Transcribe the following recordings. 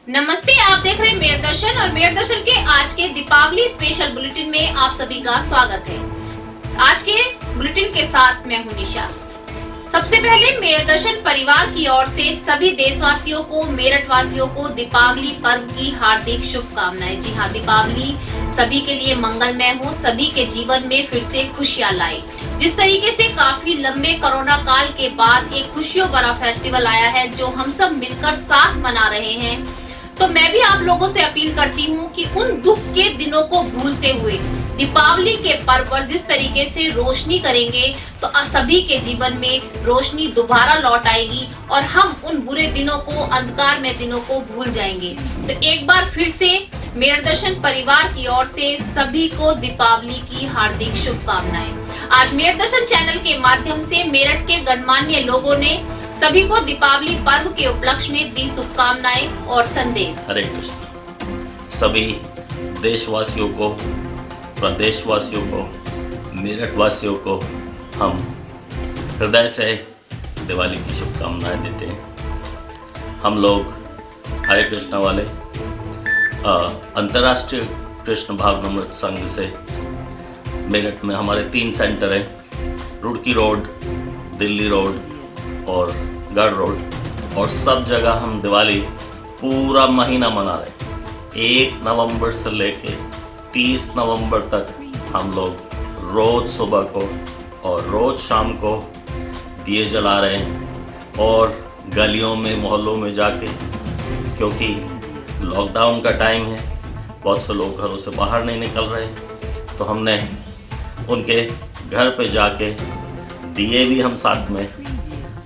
नमस्ते, आप देख रहे हैं मेयर दर्शन और मेयर दर्शन के आज के दीपावली स्पेशल बुलेटिन में आप सभी का स्वागत है। आज के बुलेटिन के साथ मैं हूं निशा। सबसे पहले मेयर दर्शन परिवार की ओर से सभी देशवासियों को, मेरठ वासियों को दीपावली पर्व की हार्दिक शुभकामनाएं। जी हाँ, दीपावली सभी के लिए मंगलमय हो, सभी के जीवन में फिर से खुशियां लाए। जिस तरीके से काफी लंबे कोरोना काल के बाद एक खुशियों भरा फेस्टिवल आया है जो हम सब मिलकर साथ मना रहे हैं, तो मैं भी आप लोगों से अपील करती हूँ कि उन दुख के दिनों को भूलते हुए दीपावली के पर्व पर जिस तरीके से रोशनी करेंगे तो सभी के जीवन में रोशनी दोबारा लौट आएगी और हम उन बुरे दिनों को, अंधकार में दिनों को भूल जाएंगे। तो एक बार फिर से मेयर दर्शन परिवार की ओर से सभी को दीपावली की हार्दिक शुभकामनाएं। आज मेयर दर्शन चैनल के माध्यम से मेरठ के गणमान्य लोगों ने सभी को दीपावली पर्व के उपलक्ष्य में दी शुभकामनाएं और संदेश। हरे कृष्ण। सभी देशवासियों को, प्रदेशवासियों को, मेरठ वासियों को हम हृदय से दिवाली की शुभकामनाएं देते हैं। हम लोग हरे कृष्ण वाले अंतर्राष्ट्रीय कृष्ण भावनामृत संघ से मेरठ में हमारे 3 सेंटर हैं, रुड़की रोड, दिल्ली रोड और गढ़ रोड, और सब जगह हम दिवाली पूरा महीना मना रहे हैं। 1 नवंबर से लेके 30 नवंबर तक हम लोग रोज सुबह को और रोज शाम को दिए जला रहे हैं और गलियों में, मोहल्लों में जाके, क्योंकि लॉकडाउन का टाइम है, बहुत से लोग घरों से बाहर नहीं निकल रहे, तो हमने उनके घर पे जाके दिए भी हम साथ में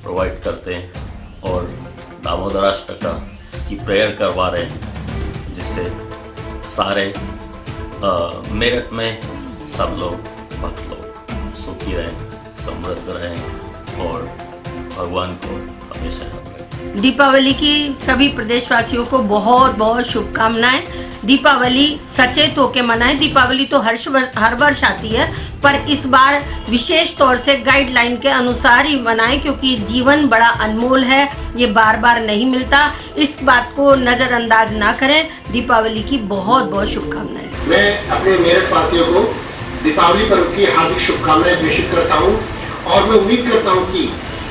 प्रोवाइड करते हैं और दामोदराष्टका की प्रेयर करवा रहे हैं, जिससे सारे मेरठ में सब लोग, भक्त लोग सुखी रहें, समृद्ध रहें और भगवान को हमेशा याद रखें। दीपावली की सभी प्रदेशवासियों को बहुत बहुत शुभकामनाएं। दीपावली सचेत होकर मनाएं। दीपावली तो हर वर्ष आती है, पर इस बार विशेष तौर से गाइडलाइन के अनुसार ही मनाएं, क्योंकि जीवन बड़ा अनमोल है, ये बार बार नहीं मिलता। इस बात को नज़रअंदाज ना करें। दीपावली की बहुत बहुत शुभकामनाएं। मैं अपने मेरठ वासियों को दीपावली पर्व की हार्दिक शुभकामनाएं प्रेषित करता हूं और मैं उम्मीद करता हूं कि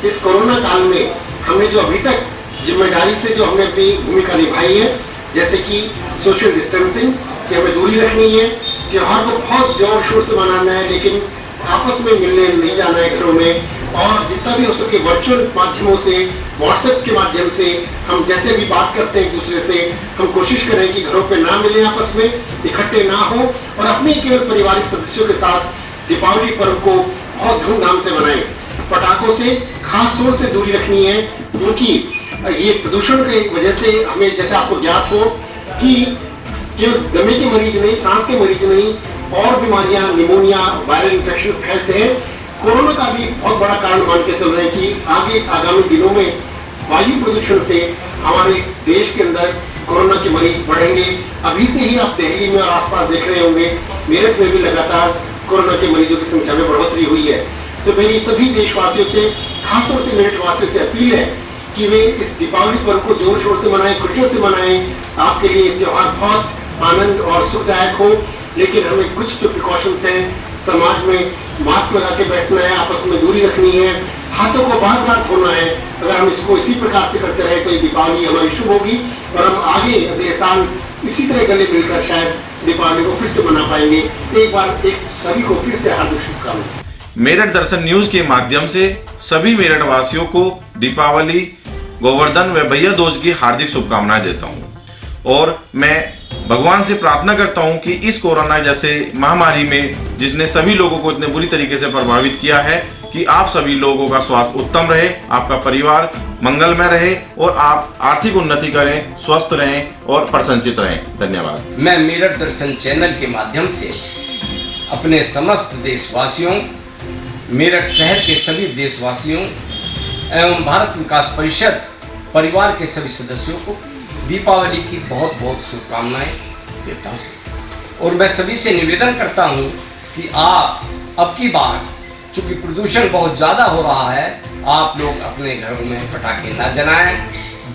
इस कोरोना काल में हमने जो अभी तक जिम्मेदारी से जो हमने अपनी भूमिका निभाई है, जैसे कि सोशल डिस्टेंसिंग, कि हमें दूरी रखनी है, त्योहार को बहुत जोर शोर से मनाना है, लेकिन आपस में मिलने नहीं जाना है घरों में, और जितना भी हो सके वर्चुअल माध्यमों से, व्हाट्सएप के माध्यम से हम जैसे भी बात करते हैं एक दूसरे से, हम कोशिश करें कि घरों पे ना मिलें, आपस में इकट्ठे ना हो और अपने केवल पारिवारिक सदस्यों के साथ दीपावली पर्व को बहुत धूमधाम से मनाएं। पटाखों से खास तौर से दूरी रखनी है, क्योंकि ये प्रदूषण की वजह से हमें, जैसे आपको ज्ञात हो कि केवल दमे के मरीज नहीं, सांस के मरीज नहीं, और बीमारियां, निमोनिया, वायरल इन्फेक्शन फैलते हैं। कोरोना का भी बहुत बड़ा कारण मान के चल रहे हैं कि आगे आगामी दिनों में वायु प्रदूषण से हमारे देश के अंदर कोरोना के मरीज बढ़ेंगे। अभी से ही आप दिल्ली में और आसपास देख रहे होंगे, मेरठ में भी लगातार कोरोना के मरीजों की संख्या में बढ़ोतरी हुई है। तो मेरी सभी देशवासियों से, खासतौर से मेरठ वासियों से अपील है कि वे इस दीपावली पर्व को जोर शोर से मनाएं, खुशियों से मनाएं। आपके लिए त्योहार बहुत आनंद और सुखदायक हो, लेकिन हमें कुछ जो प्रिकॉशंस हैं, समाज में मास्क लगा के बैठना है, आपस में दूरी रखनी है, हाथों को बार बार धोना है। अगर हम इसको इसी प्रकार से करते रहे तो ये दीपावली हमारी शुभ होगी और हम आगे अगले साल इसी तरह गले मिलकर शायद दीपावली को फिर से मना पाएंगे। एक बार सभी को फिर से हार्दिक शुभकामनाएं। मेरठ दर्शन न्यूज के माध्यम से सभी मेरठ वासियों को दीपावली, गोवर्धन व भैया दूज की हार्दिक शुभकामनाएं देता हूं और मैं भगवान से प्रार्थना करता हूं कि इस कोरोना जैसे महामारी में, जिसने सभी लोगों को इतने बुरी तरीके से प्रभावित किया है, कि आप सभी लोगों का स्वास्थ्य उत्तम रहे, आपका परिवार मंगलमय रहे और आप आर्थिक उन्नति करें, स्वस्थ रहें और प्रसन्नचित रहें। धन्यवाद। मैं मेरठ दर्शन चैनल के माध्यम से अपने समस्त देशवासियों, मेरठ शहर के सभी देशवासियों एवं भारत विकास परिषद परिवार के सभी सदस्यों को दीपावली की बहुत बहुत शुभकामनाएं देता हूं और मैं सभी से निवेदन करता हूं कि आप अब की बार, चूंकि प्रदूषण बहुत ज़्यादा हो रहा है, आप लोग अपने घरों में पटाखे ना जलाएं,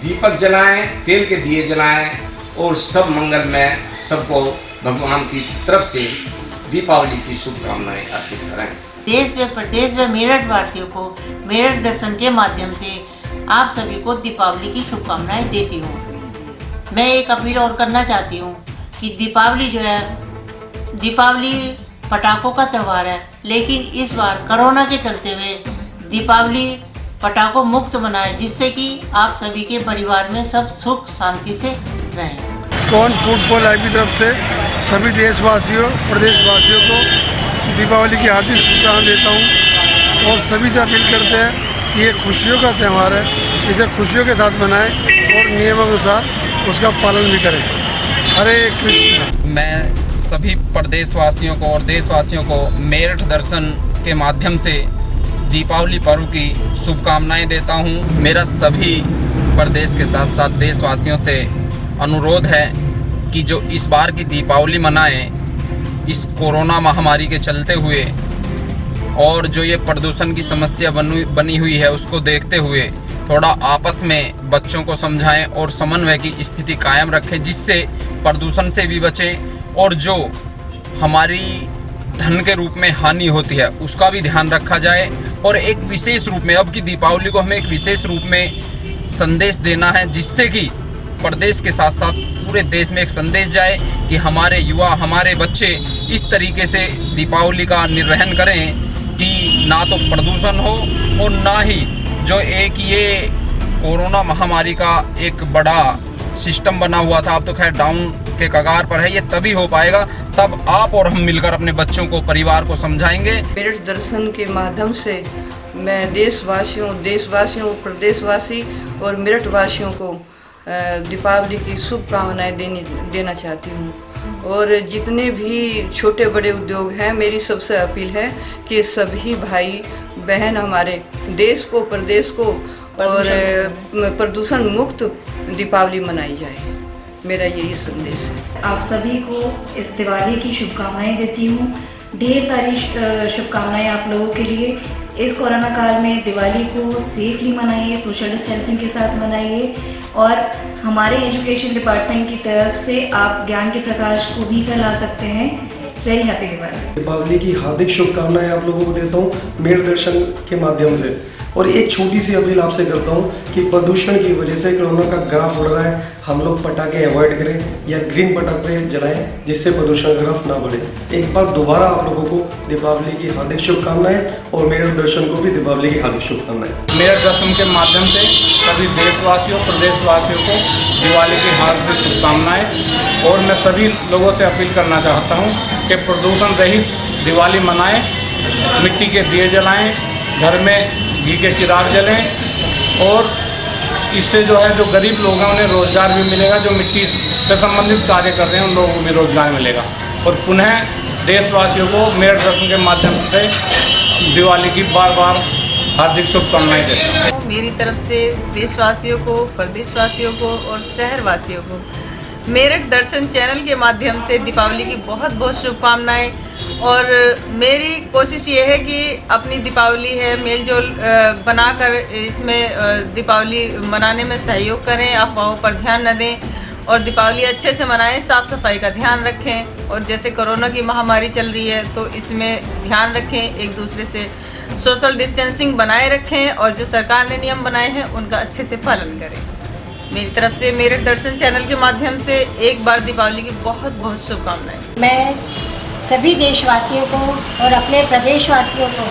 दीपक जलाएं, तेल के दिए जलाएं और सब मंगलमय, सबको भगवान की तरफ से दीपावली की शुभकामनाएं अर्पित करें। देश व प्रदेश व मेरठ वासियों को मेरठ दर्शन के माध्यम से आप सभी को दीपावली की शुभकामनाएं देती हूँ। मैं एक अपील और करना चाहती हूँ कि दीपावली जो है, दीपावली पटाखों का त्यौहार है, लेकिन इस बार कोरोना के चलते हुए दीपावली पटाखों मुक्त मनाएं, जिससे कि आप सभी के परिवार में सब सुख शांति से रहें। कौन फूड फॉर लाइफ की तरफ से सभी देशवासियों, प्रदेशवासियों को दीपावली की हार्दिक शुभकामनाएं देता हूं और सभी से अपील करते हैं कि ये खुशियों का त्यौहार है, इसे खुशियों के साथ मनाएं और नियमानुसार उसका पालन भी करें। हरे कृष्ण। मैं सभी प्रदेशवासियों को और देशवासियों को मेरठ दर्शन के माध्यम से दीपावली पर्व की शुभकामनाएं देता हूं। मेरा सभी प्रदेश के साथ साथ देशवासियों से अनुरोध है कि जो इस बार की दीपावली मनाएं, इस कोरोना महामारी के चलते हुए और जो ये प्रदूषण की समस्या बनी हुई है, उसको देखते हुए थोड़ा आपस में बच्चों को समझाएं और समन्वय की स्थिति कायम रखें, जिससे प्रदूषण से भी बचें और जो हमारी धन के रूप में हानि होती है उसका भी ध्यान रखा जाए। और एक विशेष रूप में अब की दीपावली को हमें एक विशेष रूप में संदेश देना है, जिससे कि प्रदेश के साथ साथ पूरे देश में एक संदेश जाए कि हमारे युवा, हमारे बच्चे इस तरीके से दीपावली का निर्वहन करें कि ना तो प्रदूषण हो और ना ही जो एक ये कोरोना महामारी का एक बड़ा सिस्टम बना हुआ था, अब तो खैर डाउन के कगार पर है। ये तभी हो पाएगा तब आप और हम मिलकर अपने बच्चों को, परिवार को समझाएंगे। मेरठ दर्शन के माध्यम से मैं देशवासियों, प्रदेशवासी और मेरठ वासियों को दीपावली की शुभकामनाएं देना चाहती हूँ। और जितने भी छोटे बड़े उद्योग हैं, मेरी सबसे अपील है कि सभी भाई बहन हमारे देश को, प्रदेश को और प्रदूषण मुक्त दीपावली मनाई जाए। मेरा यही संदेश है। आप सभी को इस दिवाली की शुभकामनाएं देती हूँ। ढेर सारी शुभकामनाएं आप लोगों के लिए। इस कोरोना काल में दिवाली को सेफली मनाइए, सोशल डिस्टेंसिंग के साथ मनाइए और हमारे एजुकेशन डिपार्टमेंट की तरफ से आप ज्ञान के प्रकाश को भी फैला सकते हैं। Very happy Diwali. दीपावली की हार्दिक शुभकामनाएं आप लोगों को देता हूँ मेरठ दर्शन के माध्यम से। और एक छोटी सी अपील आपसे करता हूँ कि प्रदूषण की वजह से कोरोना का ग्राफ उड़ रहा है, हम लोग पटाखे अवॉइड करें या ग्रीन पटाखे जलाएं, जिससे प्रदूषण ग्राफ ना बढ़े। एक बार दोबारा आप लोगों को दीपावली की हार्दिक शुभकामनाएं और मेरठ दर्शन को भी दीपावली की हार्दिक शुभकामनाएं। मेरठ दर्शन के माध्यम से सभी देशवासियों, प्रदेशवासियों को दिवाली की हार्दिक शुभकामनाएं। और मैं सभी लोगों से अपील करना चाहता हूँ कि प्रदूषण रहित दिवाली मनाएं, मिट्टी के दिए जलाएं, घर में घी के चिराग जलें और इससे जो है जो गरीब लोग हैं उन्हें रोज़गार भी मिलेगा, जो मिट्टी से संबंधित कार्य कर रहे हैं उन लोगों को भी रोज़गार मिलेगा। और पुनः देशवासियों को मेरठ दर्शन के माध्यम से दिवाली की बार बार हार्दिक शुभकामनाएं देता हूँ। मेरी तरफ से देशवासियों को, प्रदेशवासियों को और शहरवासियों को मेरठ दर्शन चैनल के माध्यम से दीपावली की बहुत बहुत शुभकामनाएं। और मेरी कोशिश ये है कि अपनी दीपावली है मेलजोल बनाकर इसमें दीपावली मनाने में सहयोग करें, अफवाहों पर ध्यान न दें और दीपावली अच्छे से मनाएं, साफ़ सफाई का ध्यान रखें। और जैसे कोरोना की महामारी चल रही है तो इसमें ध्यान रखें, एक दूसरे से सोशल डिस्टेंसिंग बनाए रखें और जो सरकार ने नियम बनाए हैं उनका अच्छे से पालन करें। मेरी तरफ से मेरठ दर्शन चैनल के माध्यम से एक बार दीपावली की बहुत बहुत शुभकामनाएं। मैं सभी देशवासियों को और अपने प्रदेशवासियों को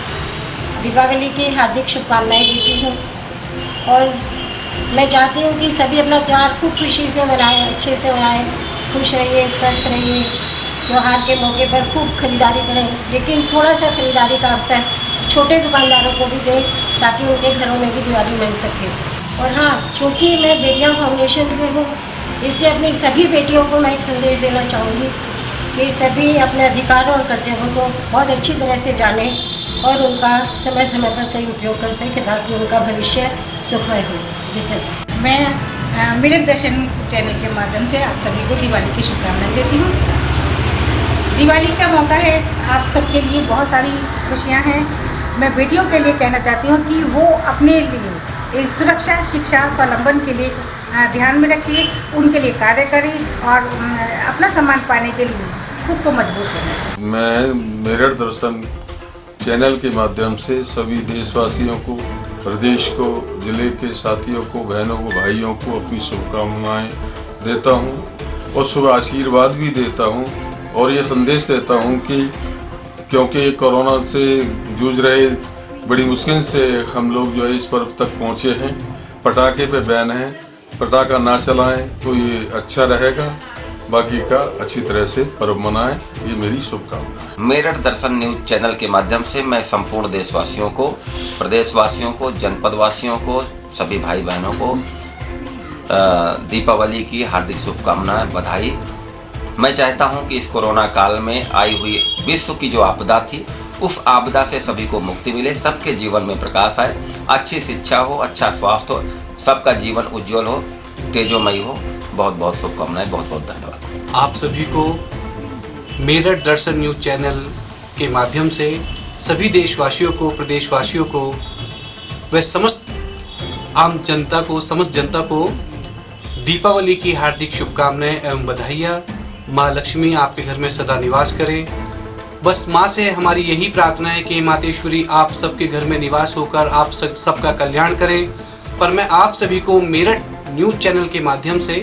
दीपावली की हार्दिक शुभकामनाएं देती हूँ और मैं चाहती हूँ कि सभी अपना त्यौहार खूब खुशी से मनाएं, अच्छे से मनाएं, खुश रहिए, स्वस्थ रहिए। त्यौहार के मौके पर खूब खरीदारी करें, लेकिन थोड़ा सा खरीदारी का अवसर छोटे दुकानदारों को भी दें ताकि उनके घरों में भी दिवाली मिल सके। और हाँ, चूँकि मैं बेटियाँ फाउंडेशन से हूँ, इससे अपनी सभी बेटियों को मैं एक संदेश देना चाहूँगी कि सभी अपने अधिकारों और कर्तव्यों को बहुत अच्छी तरह से जानें और उनका समय समय पर सही उपयोग कर सकें ताकि उनका भविष्य सुखमय हो। मैं मेरठ दर्शन चैनल के माध्यम से आप सभी को दिवाली की शुभकामनाएं देती हूँ। दिवाली का मौका है, आप सबके लिए बहुत सारी खुशियाँ हैं। मैं बेटियों के लिए कहना चाहती हूँ कि वो अपने लिए सुरक्षा, शिक्षा, स्वावलंबन के लिए ध्यान में रखिए, उनके लिए कार्य करें और अपना सम्मान पाने के लिए खुद को मजबूत करें। मैं मेरठ दर्शन चैनल के माध्यम से सभी देशवासियों को, प्रदेश को, जिले के साथियों को, बहनों को, भाइयों को अपनी शुभकामनाएं देता हूं और शुभ आशीर्वाद भी देता हूं और ये संदेश देता हूं कि क्योंकि कोरोना से जूझ रहे बड़ी मुश्किल से हम लोग जो है इस पर्व तक पहुंचे हैं। पटाखे पे बैन है, पटाखा ना चलाएं तो ये अच्छा रहेगा, बाकी का अच्छी तरह से पर्व मनाएं, ये मेरी शुभकामना है। मेरठ दर्शन न्यूज चैनल के माध्यम से मैं संपूर्ण देशवासियों को, प्रदेशवासियों को, जनपदवासियों को, सभी भाई बहनों को दीपावली की हार्दिक शुभकामनाएं, बधाई। मैं चाहता हूं कि इस कोरोना काल में आई हुई विश्व की जो आपदा थी, उस आपदा से सभी को मुक्ति मिले, सबके जीवन में प्रकाश आए, अच्छी शिक्षा हो, अच्छा स्वास्थ्य हो, सबका जीवन उज्जवल हो, तेजोमयी हो। बहुत बहुत शुभकामनाएं, बहुत बहुत धन्यवाद। आप सभी को मेरठ दर्शन न्यूज चैनल के माध्यम से सभी देशवासियों को, प्रदेशवासियों को व समस्त आम जनता को, समस्त जनता को दीपावली की हार्दिक शुभकामनाएं एवं बधाइयाँ। माँ लक्ष्मी आपके घर में सदा निवास करें। बस माँ से हमारी यही प्रार्थना है कि मातेश्वरी आप सबके घर में निवास होकर आप सबका कल्याण करें। पर मैं आप सभी को मेरठ न्यूज चैनल के माध्यम से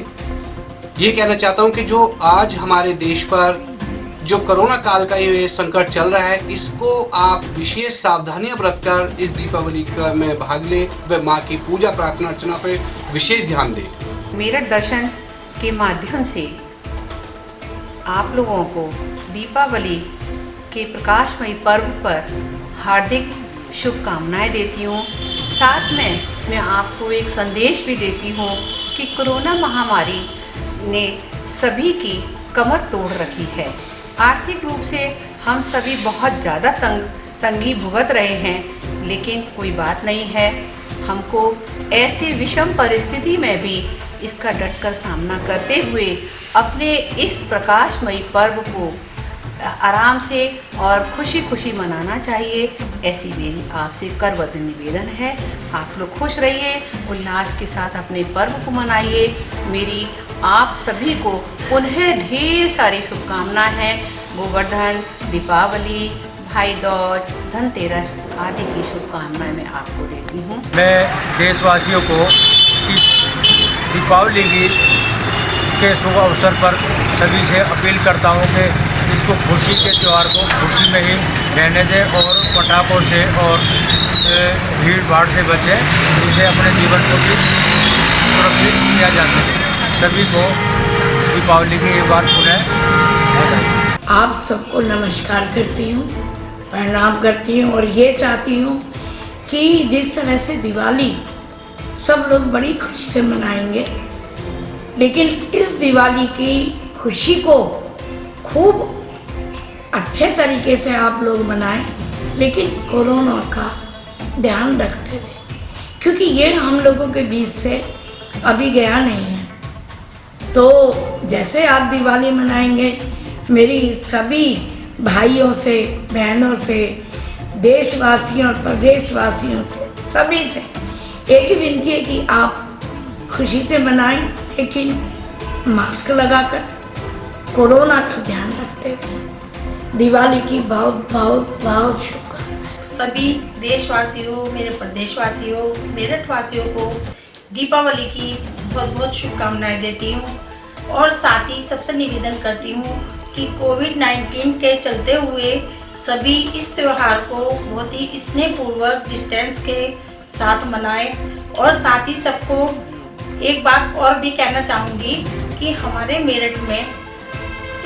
ये कहना चाहता हूं कि जो आज हमारे देश पर जो कोरोना काल का ये संकट चल रहा है, इसको आप विशेष सावधानियां बरतकर इस दीपावली का में भाग लें व माँ की पूजा प्रार्थना अर्चना पे विशेष ध्यान दें। मेरठ दर्शन के माध्यम से आप लोगों को दीपावली के प्रकाशमयी पर्व पर हार्दिक शुभकामनाएं देती हूँ। साथ में मैं आपको एक संदेश भी देती हूँ कि कोरोना महामारी ने सभी की कमर तोड़ रखी है। आर्थिक रूप से हम सभी बहुत ज़्यादा तंगी भुगत रहे हैं, लेकिन कोई बात नहीं है। हमको ऐसी विषम परिस्थिति में भी इसका डटकर सामना करते हुए अपने इस प्रकाशमयी पर्व को आराम से और खुशी खुशी मनाना चाहिए। ऐसी मेरी आपसे करबद्ध निवेदन है। आप लोग खुश रहिए, उल्लास के साथ अपने पर्व को मनाइए। मेरी आप सभी को पुनः ढेर सारी शुभकामनाएं हैं। गोवर्धन, दीपावली, भाई दूज, धनतेरस आदि की शुभकामनाएं मैं आपको देती हूँ। मैं देशवासियों को इस दीपावली के शुभ अवसर पर सभी से अपील करता हूँ कि इसको खुशी के त्यौहार को खुशी में ही रहने दें और पटाखों से और भीड़ भाड़ से बचें, जिससे अपने जीवन को भी सुरक्षित किया जा सके। सभी को दीपावली की एक बार पुनः आप सबको नमस्कार करती हूँ, प्रणाम करती हूँ और ये चाहती हूँ कि जिस तरह से दिवाली सब लोग बड़ी खुशी से मनाएंगे, लेकिन इस दिवाली की खुशी को खूब अच्छे तरीके से आप लोग मनाएं, लेकिन कोरोना का ध्यान रखते हुए, क्योंकि ये हम लोगों के बीच से अभी गया नहीं है। तो जैसे आप दिवाली मनाएंगे, मेरी सभी भाइयों से, बहनों से, देशवासियों और प्रदेशवासियों से, सभी से एक ही विनती है कि आप खुशी से मनाएं, लेकिन मास्क लगाकर कोरोना का ध्यान रखते हुए। दिवाली की बहुत बहुत बहुत शुभकामनाएं। सभी देशवासियों, मेरे प्रदेशवासियों, मेरठवासियों को दीपावली की बहुत बहुत शुभकामनाएं देती हूँ और साथ ही सबसे निवेदन करती हूँ कि कोविड-19 के चलते हुए सभी इस त्यौहार को बहुत ही स्नेहपूर्वक डिस्टेंस के साथ मनाएं। और साथ ही सबको एक बात और भी कहना चाहूँगी कि हमारे मेरठ में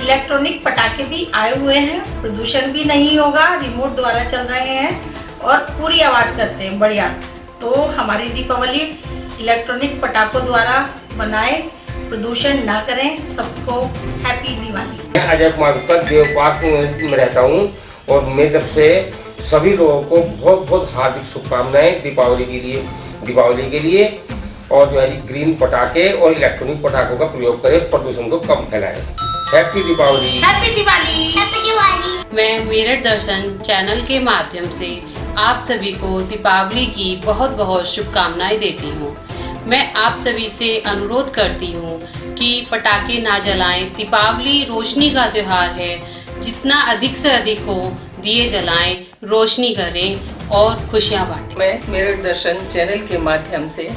इलेक्ट्रॉनिक पटाखे भी आए हुए हैं, प्रदूषण भी नहीं होगा, रिमोट द्वारा चल रहे हैं और पूरी आवाज़ करते हैं, बढ़िया। तो हमारी दीपावली इलेक्ट्रॉनिक पटाखों द्वारा बनाए, प्रदूषण ना करें। सबको हैप्पी दिवाली। मैं अजय कुमार गुप्ता देव पार्क में रहता हूँ और मेरी तरफ से सभी लोगों को बहुत बहुत हार्दिक शुभकामनाएं दीपावली के लिए। और जो है ग्रीन पटाखे और इलेक्ट्रॉनिक पटाखों का प्रयोग करें, प्रदूषण को कम फैलाएं। Happy Deepavali. Happy Diwali. Happy Diwali. मैं मेरठ दर्शन चैनल के माध्यम से आप सभी को दीपावली की बहुत बहुत शुभकामनाएं देती हूँ। मैं आप सभी से अनुरोध करती हूँ कि पटाखे ना जलाएं। दीपावली रोशनी का त्यौहार है, जितना अधिक से अधिक हो दिए जलाएं, रोशनी करें और खुशियाँ बांटें। मैं मेरठ दर्शन चैनल के माध्यम से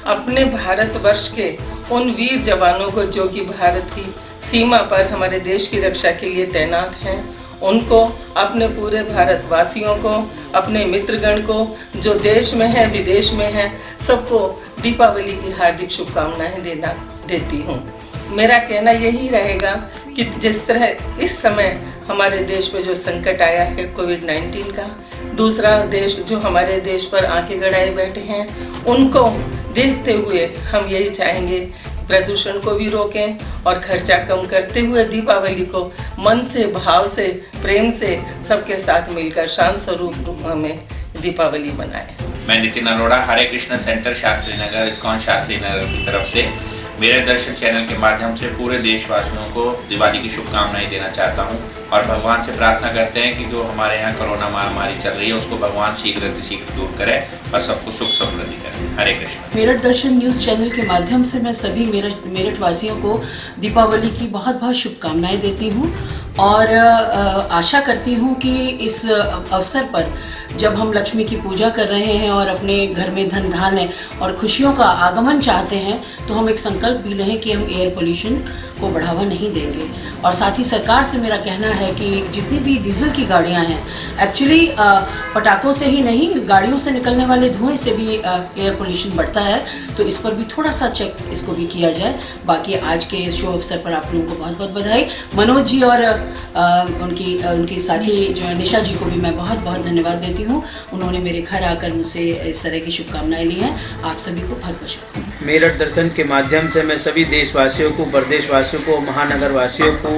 अपने भारतवर्ष के उन वीर जवानों को जो कि भारत की सीमा पर हमारे देश की रक्षा के लिए तैनात हैं, उनको, अपने पूरे भारतवासियों को, अपने मित्रगण को जो देश में हैं विदेश में हैं, सबको दीपावली की हार्दिक शुभकामनाएं देती हूँ। मेरा कहना यही रहेगा कि जिस तरह इस समय हमारे देश पे जो संकट आया है कोविड-19 का, दूसरा देश जो हमारे देश पर आंखें गड़ाए बैठे हैं, उनको देखते हुए हम यही चाहेंगे प्रदूषण को भी रोकें और खर्चा कम करते हुए दीपावली को मन से, भाव से, प्रेम से सबके साथ मिलकर शांत स्वरूप में दीपावली मनाएं। मैं नितिन अरोड़ा, हरे कृष्ण सेंटर शास्त्री नगर, इस्कॉन शास्त्री नगर की तरफ से मेरठ दर्शन चैनल के माध्यम से पूरे देशवासियों को दिवाली की शुभकामनाएं देना चाहता हूं और भगवान से प्रार्थना करते हैं कि जो हमारे यहाँ कोरोना महामारी चल रही है उसको भगवान शीघ्र दूर करे और सबको सुख समृद्धि करे। हरे कृष्ण। मेरठ दर्शन न्यूज़ चैनल के माध्यम से मैं सभी मेरठ वासियों को दीपावली की बहुत बहुत शुभकामनाएं देती हूँ और आशा करती हूँ कि इस अवसर पर जब हम लक्ष्मी की पूजा कर रहे हैं और अपने घर में धन धान्य और खुशियों का आगमन चाहते हैं, तो हम एक संकल्प भी लें कि हम एयर पोल्यूशन को बढ़ावा नहीं देंगे। और साथ ही सरकार से मेरा कहना है कि जितनी भी डीजल की गाड़ियां हैं, एक्चुअली पटाखों से ही नहीं, गाड़ियों से निकलने वाले धुएं से भी एयर पोल्यूशन बढ़ता है, तो इस पर भी थोड़ा सा चेक इसको भी किया जाए। बाकी आज के इस शुभ अवसर पर आप लोगों को बहुत बहुत बधाई। मनोज जी और उनकी साथी जो है निशा जी को भी मैं बहुत बहुत धन्यवाद देती हूँ। उन्होंने मेरे घर आकर मुझसे इस तरह की शुभकामनाएं ली हैं। आप सभी को बहुत बहुत शुभकामनाएं। मेरठ दर्शन के माध्यम से मैं सभी देशवासियों को, प्रदेशवासियों को, महानगर वासियों को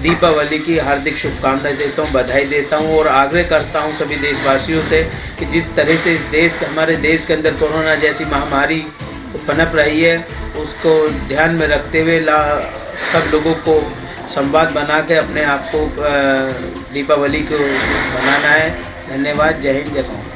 दीपावली की हार्दिक शुभकामनाएं देता हूँ, बधाई देता हूँ और आग्रह करता हूँ सभी देशवासियों से कि जिस तरह से हमारे देश के अंदर कोरोना जैसी महामारी पनप रही है, उसको ध्यान में रखते हुए सब लोगों को संवाद बना के अपने आप को दीपावली को मनाना है। धन्यवाद। जय हिंद, जय भारत।